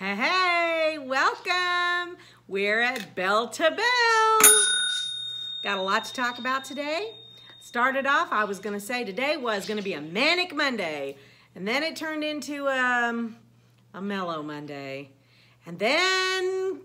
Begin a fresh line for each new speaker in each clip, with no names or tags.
Hey, welcome. We're at Bell to Bell. Got a lot to talk about today. Started off, I was gonna say today was gonna be a Manic Monday, and then it turned into a Mellow Monday. And then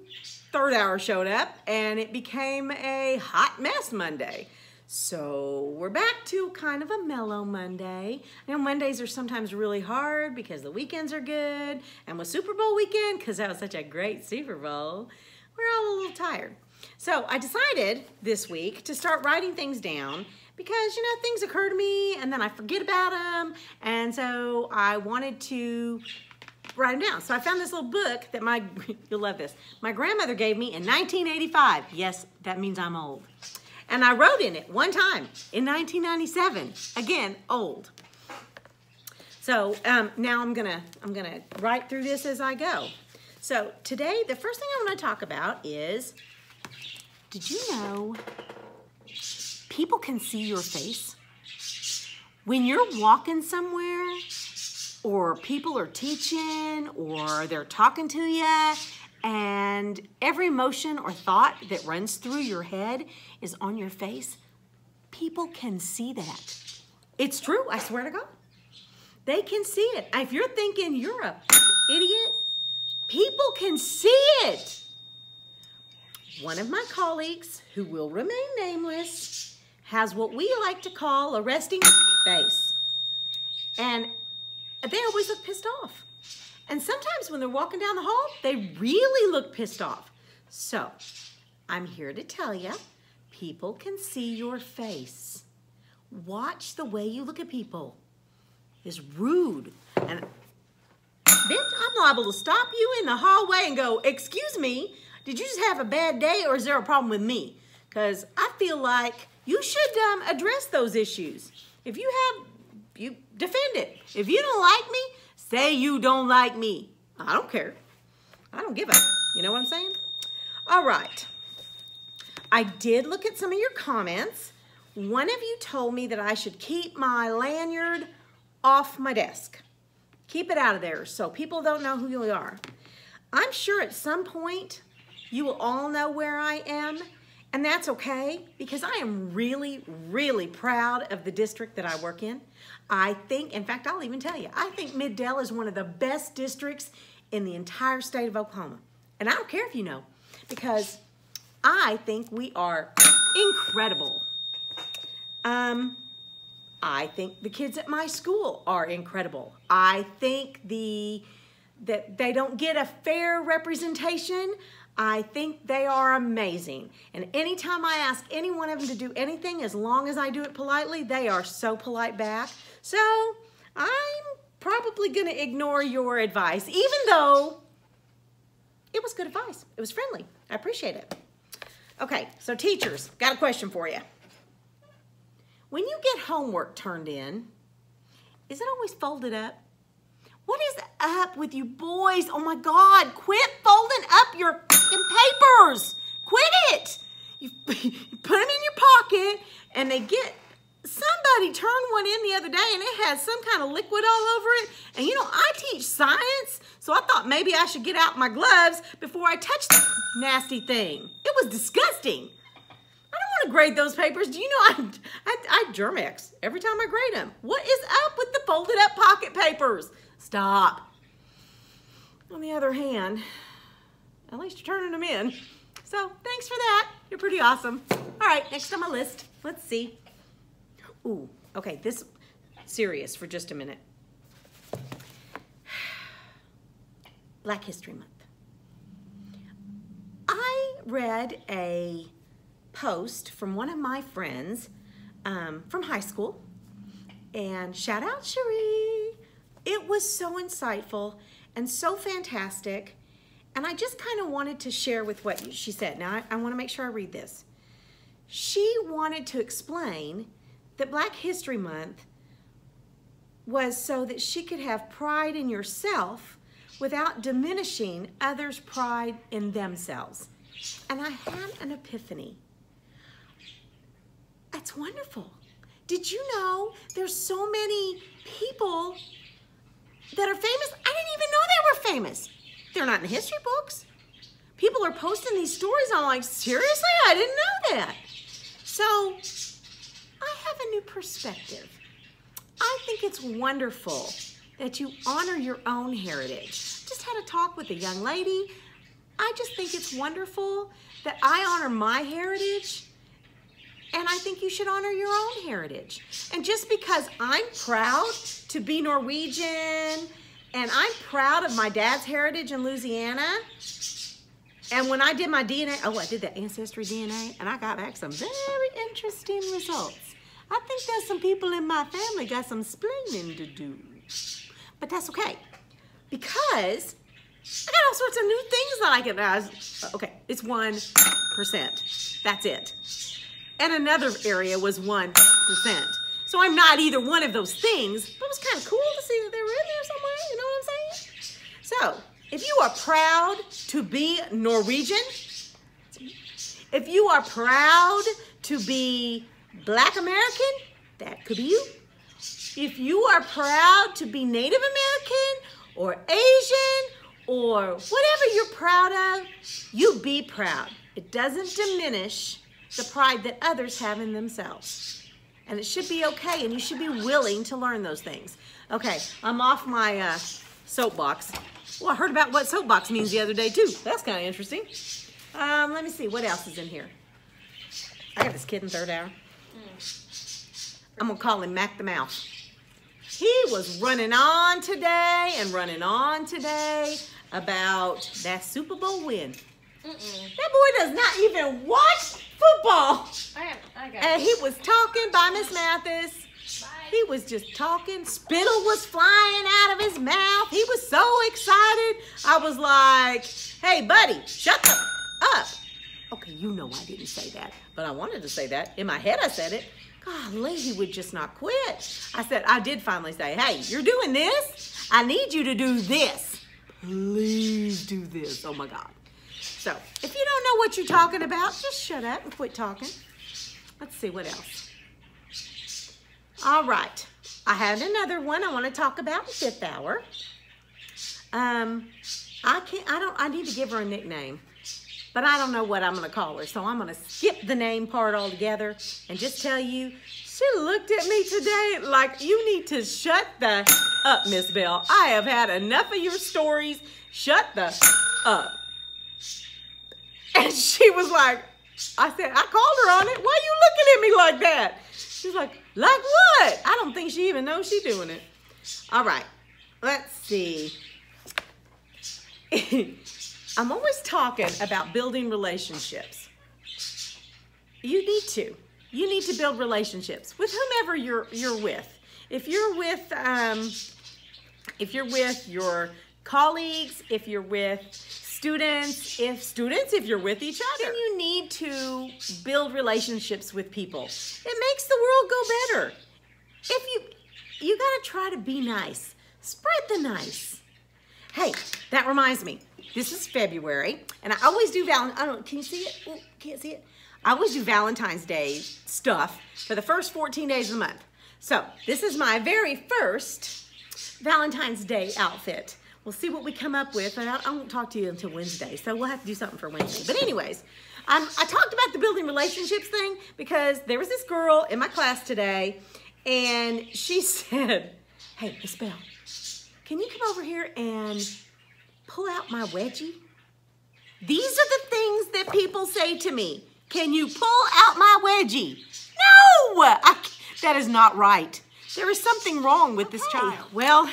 third hour showed up and it became a Hot Mess Monday. So we're back to kind of a mellow Monday. And Mondays are sometimes really hard because the weekends are good. And with Super Bowl weekend, because that was such a great Super Bowl, we're all a little tired. So I decided this week to start writing things down because, you know, things occur to me and then I forget about them. And so I wanted to write them down. So I found this little book that you'll love this, my grandmother gave me in 1985. Yes, that means I'm old. And I wrote in it one time in 1997. Again, old. So now I'm gonna write through this as I go. So today, the first thing I want to talk about is, did you know people can see your face? When you're walking somewhere, or people are teaching, or they're talking to you, and every emotion or thought that runs through your head is on your face, people can see that. It's true, I swear to God. They can see it. If you're thinking you're an idiot, people can see it. One of my colleagues, who will remain nameless, has what we like to call a resting face. And they always look pissed off. And sometimes when they're walking down the hall, they really look pissed off. So, I'm here to tell you, people can see your face. Watch the way you look at people. It's rude. And bitch, I'm liable to stop you in the hallway and go, excuse me, did you just have a bad day or is there a problem with me? Because I feel like you should address those issues. If you have, you defend it. If you don't like me, say you don't like me. I don't care. I don't give a, you know what I'm saying? All right. I did look at some of your comments. One of you told me that I should keep my lanyard off my desk. Keep it out of there so people don't know who you are. I'm sure at some point you will all know where I am, and that's okay because I am really, really proud of the district that I work in. I think, in fact, I'll even tell you, I think Mid-Del is one of the best districts in the entire state of Oklahoma. And I don't care if you know, because I think we are incredible. I think the kids at my school are incredible. I think that they don't get a fair representation. I think they are amazing. And anytime I ask any one of them to do anything, as long as I do it politely, they are so polite back. So I'm probably gonna ignore your advice, even though it was good advice. It was friendly. I appreciate it. Okay, so teachers, got a question for you. When you get homework turned in, is it always folded up? What is up with you boys? Oh my God, quit folding up your papers. Quit it. You put them in your pocket and somebody turned one in the other day and it had some kind of liquid all over it. And you know, I teach science, so I thought maybe I should get out my gloves before I touched the nasty thing. It was disgusting. I don't want to grade those papers. Do you know I Germex every time I grade them. What is up with the folded up pocket papers? Stop. On the other hand, at least you're turning them in. So thanks for that. You're pretty awesome. All right, next on my list. Let's see. Ooh, okay, this serious for just a minute. Black History Month. I read a post from one of my friends from high school, and shout out Cherie. It was so insightful and so fantastic, and I just kind of wanted to share with what she said. Now, I want to make sure I read this. She wanted to explain that Black History Month was so that she could have pride in yourself without diminishing others' pride in themselves. And I had an epiphany. That's wonderful. Did you know there's so many people that are famous? I didn't even know they were famous. They're not in the history books. People are posting these stories. I'm like, seriously? I didn't know that. So I have a new perspective. I think it's wonderful that you honor your own heritage. Just had a talk with a young lady. I just think it's wonderful that I honor my heritage, and I think you should honor your own heritage. And just because I'm proud to be Norwegian, and I'm proud of my dad's heritage in Louisiana, and when I did my DNA, I did the Ancestry DNA, and I got back some very interesting results. I think there's some people in my family got some splaining to do. But that's okay, because I got all sorts of new things that I can, okay, it's 1%, that's it. And another area was 1%. So I'm not either one of those things, but it was kind of cool to see that they were in there somewhere, you know what I'm saying? So, if you are proud to be Norwegian, if you are proud to be Black American, that could be you. If you are proud to be Native American or Asian or whatever you're proud of, you be proud. It doesn't diminish the pride that others have in themselves. And it should be okay, and you should be willing to learn those things. Okay, I'm off my soapbox. Well, I heard about what soapbox means the other day too. That's kind of interesting. Let me see, what else is in here? I got this kid in third hour. I'm gonna call him Mac the Mouse. He was running on today and running on today about that Super Bowl win. That boy does not even watch football. And he was talking by Miss Mathis. He was just talking. Spittle was flying out of his mouth. He was so excited. I was like, hey, buddy, shut up. Okay, you know I didn't say that, but I wanted to say that. In my head, I said it. Golly, he would just not quit. I did finally say, hey, you're doing this. I need you to do this. Please do this. Oh, my God. So, if you don't know what you're talking about, just shut up and quit talking. Let's see, what else? All right. I had another one I want to talk about in fifth hour. I need to give her a nickname, but I don't know what I'm going to call her. So I'm going to skip the name part altogether and just tell you, she looked at me today like, you need to shut the up, Miss Bell. I have had enough of your stories. Shut the up. And she was like, I said, I called her on it. Why are you looking at me like that? She's like what? I don't think she even knows she's doing it. All right, let's see. I'm always talking about building relationships. You need to. You need to build relationships with whomever you're with. If you're with your colleagues, if you're with students, if you're with each other, you need to build relationships with people. It makes the world go better. You gotta try to be nice. Spread the nice. Hey, that reminds me. This is February, and I always do can you see it? Ooh, can't see it. I always do Valentine's Day stuff for the first 14 days of the month. So this is my very first Valentine's Day outfit. We'll see what we come up with. I won't talk to you until Wednesday, so we'll have to do something for Wednesday. But anyways, I talked about the building relationships thing because there was this girl in my class today, and she said, hey, Miss Bell, can you come over here and pull out my wedgie? These are the things that people say to me. Can you pull out my wedgie? No, that is not right. There is something wrong with this child. Well,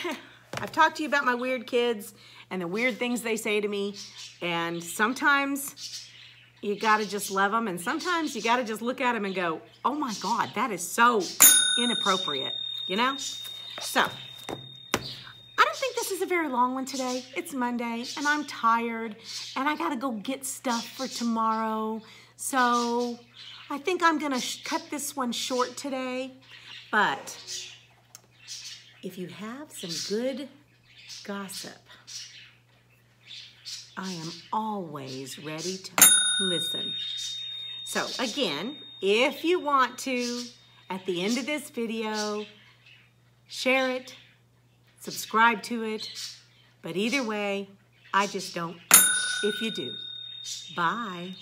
I've talked to you about my weird kids and the weird things they say to me, and sometimes you gotta just love them, and sometimes you gotta just look at them and go, oh my God, that is so inappropriate, you know? So, I don't think this is a very long one today. It's Monday, and I'm tired, and I gotta go get stuff for tomorrow, so I think I'm gonna cut this one short today, but if you have some good gossip, I am always ready to listen. So again, if you want to, at the end of this video, share it, subscribe to it, but either way, I just don't if you do. Bye.